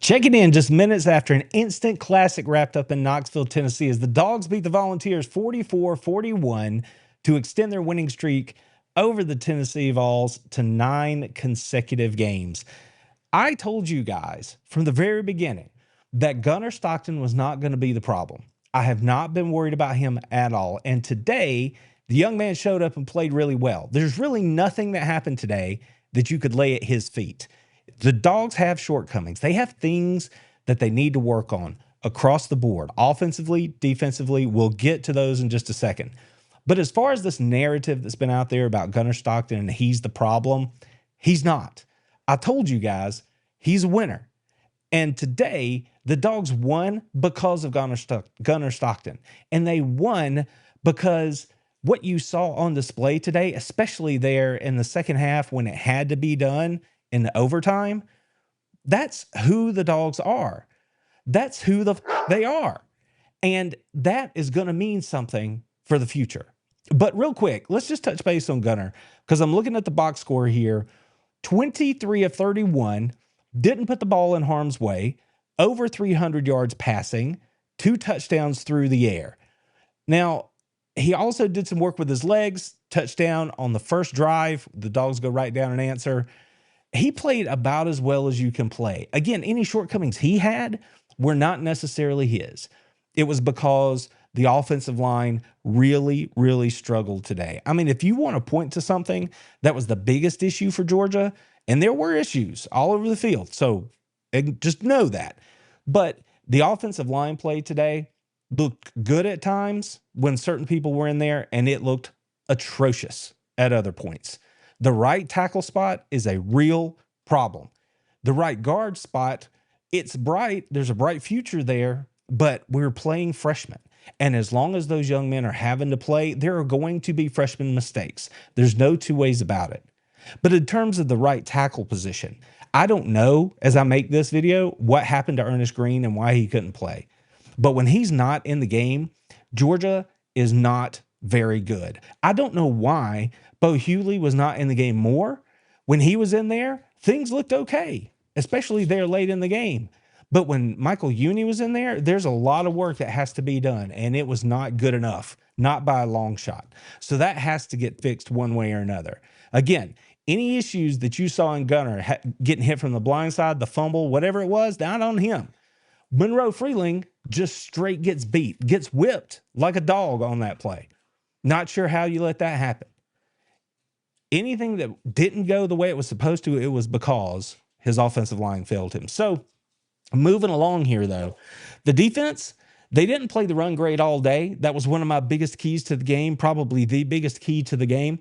Checking in just minutes after an instant classic wrapped up in Knoxville, Tennessee, as the Dogs beat the Volunteers 44-41 to extend their winning streak over the Tennessee Vols to 9 consecutive games. I told you guys from the very beginning that Gunnar Stockton was not going to be the problem. I have not been worried about him at all. And today, the young man showed up and played really well. There's really nothing that happened today that you could lay at his feet. The Dogs have shortcomings. They have things that they need to work on across the board, offensively, defensively. We'll get to those in just a second. But as far as this narrative that's been out there about Gunnar Stockton and he's the problem, he's not. I told you guys, he's a winner. And today, the Dogs won because of Gunnar Stockton. And they won because what you saw on display today, especially there in the second half when it had to be done in the overtime, that's who the Dogs are. That's who they are. And that is going to mean something for the future. But real quick, let's just touch base on Gunnar, because I'm looking at the box score here. 23 of 31, didn't put the ball in harm's way, over 300 yards passing, 2 touchdowns through the air. Now, he also did some work with his legs, touchdown on the first drive. The Dogs go right down and answer. He played about as well as you can play. Again, any shortcomings he had were not necessarily his. It was because the offensive line really, really struggled today. I mean, if you want to point to something that was the biggest issue for Georgia, and there were issues all over the field, so just know that. But the offensive line play today looked good at times when certain people were in there, and it looked atrocious at other points. The right tackle spot is a real problem. The right guard spot, it's bright. There's a bright future there, but we're playing freshmen. And as long as those young men are having to play, there are going to be freshman mistakes. There's no two ways about it. But in terms of the right tackle position, I don't know, as I make this video, what happened to Ernest Green and why he couldn't play. But when he's not in the game, Georgia is not very good. I don't know why Bo Hughley was not in the game more. When he was in there, things looked okay, especially there late in the game. But when Michael Uni was in there, there's a lot of work that has to be done, and it was not good enough, not by a long shot. So that has to get fixed one way or another. Again, any issues that you saw in Gunnar getting hit from the blind side, the fumble, whatever it was, down on him. Monroe Freeling just straight gets beat, gets whipped like a dog on that play. Not sure how you let that happen. Anything that didn't go the way it was supposed to, it was because his offensive line failed him. So moving along here, though, the defense, they didn't play the run great all day. That was one of my biggest keys to the game, probably the biggest key to the game.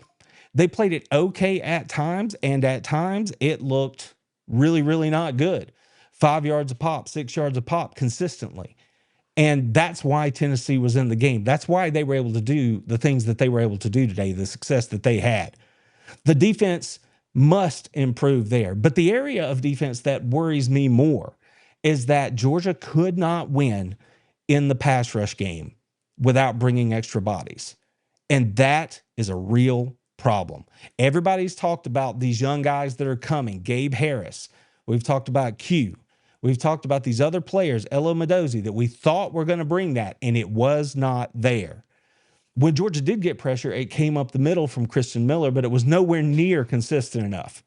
They played it okay at times, and at times it looked really, really not good. 5 yards a pop, 6 yards a pop consistently. And that's why Tennessee was in the game. That's why they were able to do the things that they were able to do today, the success that they had. The defense must improve there. But the area of defense that worries me more is that Georgia could not win in the pass rush game without bringing extra bodies. And that is a real problem. Everybody's talked about these young guys that are coming. Gabe Harris. We've talked about Q. We've talked about these other players, Elo Mendoza, that we thought were going to bring that, and it was not there. When Georgia did get pressure, it came up the middle from Christian Miller, but it was nowhere near consistent enough.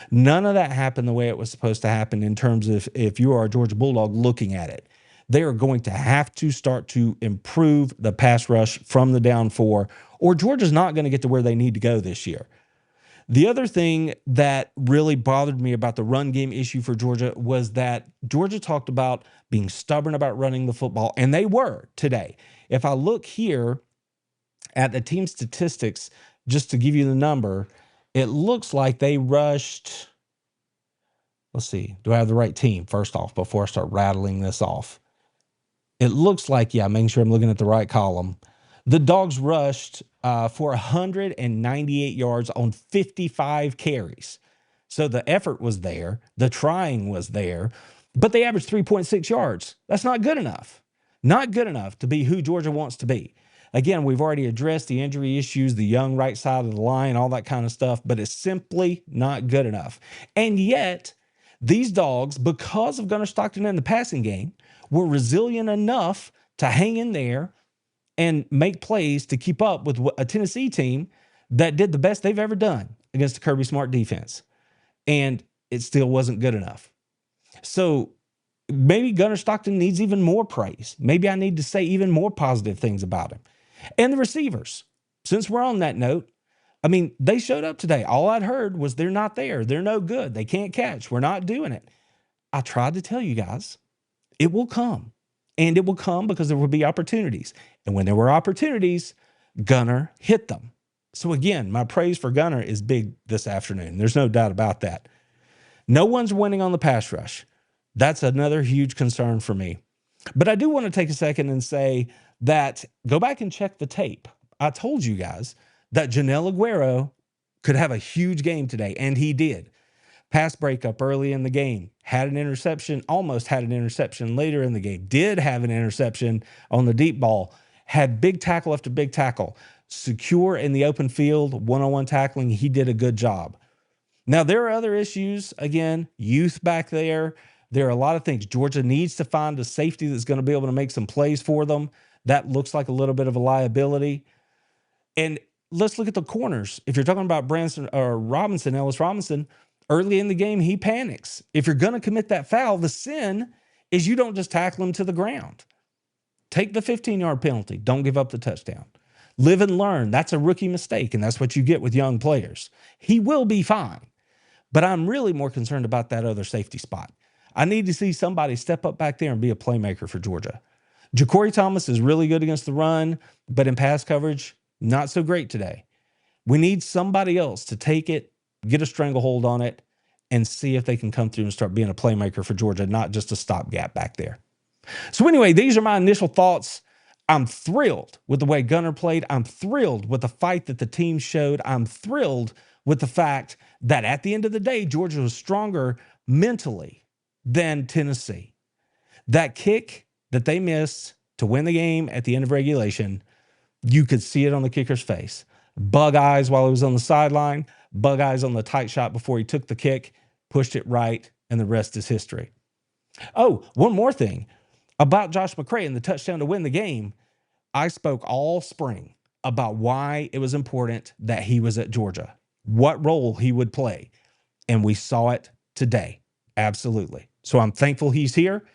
None of that happened the way it was supposed to happen in terms of if you are a Georgia Bulldog looking at it. They are going to have to start to improve the pass rush from the down 4, or Georgia's not going to get to where they need to go this year. The other thing that really bothered me about the run game issue for Georgia was that Georgia talked about being stubborn about running the football, and they were today. If I look here at the team statistics, just to give you the number, it looks like they rushed. Let's see. Do I have the right team first off before I start rattling this off? It looks like, yeah, making sure I'm looking at the right column. The Dogs rushed for 198 yards on 55 carries. So the effort was there. The trying was there. But they averaged 3.6 yards. That's not good enough. Not good enough to be who Georgia wants to be. Again, we've already addressed the injury issues, the young right side of the line, all that kind of stuff, but it's simply not good enough. And yet, These Dogs, because of Gunnar Stockton in the passing game, were resilient enough to hang in there and make plays to keep up with a Tennessee team that did the best they've ever done against the Kirby Smart defense. And it still wasn't good enough. So maybe Gunnar Stockton needs even more praise. Maybe I need to say even more positive things about him. And the receivers, since we're on that note, I mean, they showed up today. All I'd heard was they're not there. They're no good. They can't catch. We're not doing it. I tried to tell you guys, it will come. And it will come because there will be opportunities. And when there were opportunities, Gunnar hit them. So again, my praise for Gunnar is big this afternoon. There's no doubt about that. No one's winning on the pass rush. That's another huge concern for me. But I do want to take a second and say that go back and check the tape. I told you guys that Janelle Aguero could have a huge game today, and he did. Pass breakup early in the game, had an interception, almost had an interception later in the game, did have an interception on the deep ball, had big tackle after big tackle, secure in the open field, one-on-one tackling. He did a good job. Now, there are other issues. Again, youth back there. There are a lot of things. Georgia needs to find a safety that's going to be able to make some plays for them. That looks like a little bit of a liability. And let's look at the corners. If you're talking about Branson or Robinson, Ellis Robinson, early in the game, he panics. If you're going to commit that foul, the sin is you don't just tackle him to the ground. Take the 15-yard penalty. Don't give up the touchdown. Live and learn. That's a rookie mistake, and that's what you get with young players. He will be fine. But I'm really more concerned about that other safety spot. I need to see somebody step up back there and be a playmaker for Georgia. Ja'Cory Thomas is really good against the run, but in pass coverage, not so great today. We need somebody else to take it, get a stranglehold on it, and see if they can come through and start being a playmaker for Georgia, not just a stopgap back there. So anyway, these are my initial thoughts. I'm thrilled with the way Gunnar played. I'm thrilled with the fight that the team showed. I'm thrilled with the fact that at the end of the day, Georgia was stronger mentally than Tennessee. That kick that they missed to win the game at the end of regulation, you could see it on the kicker's face. Bug eyes while he was on the sideline, bug eyes on the tight shot before he took the kick, pushed it right, and the rest is history. Oh, one more thing about Josh McCray and the touchdown to win the game. I spoke all spring about why it was important that he was at Georgia, what role he would play, and we saw it today. Absolutely. So I'm thankful he's here.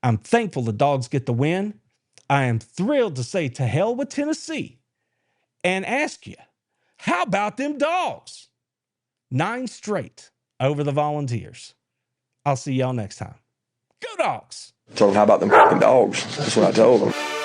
I'm thankful the Dogs get the win. I am thrilled to say to hell with Tennessee and ask you, how about them Dogs? 9 straight over the Volunteers. I'll see y'all next time. Go Dogs! Told them, how about them fucking Dogs? That's what I told them.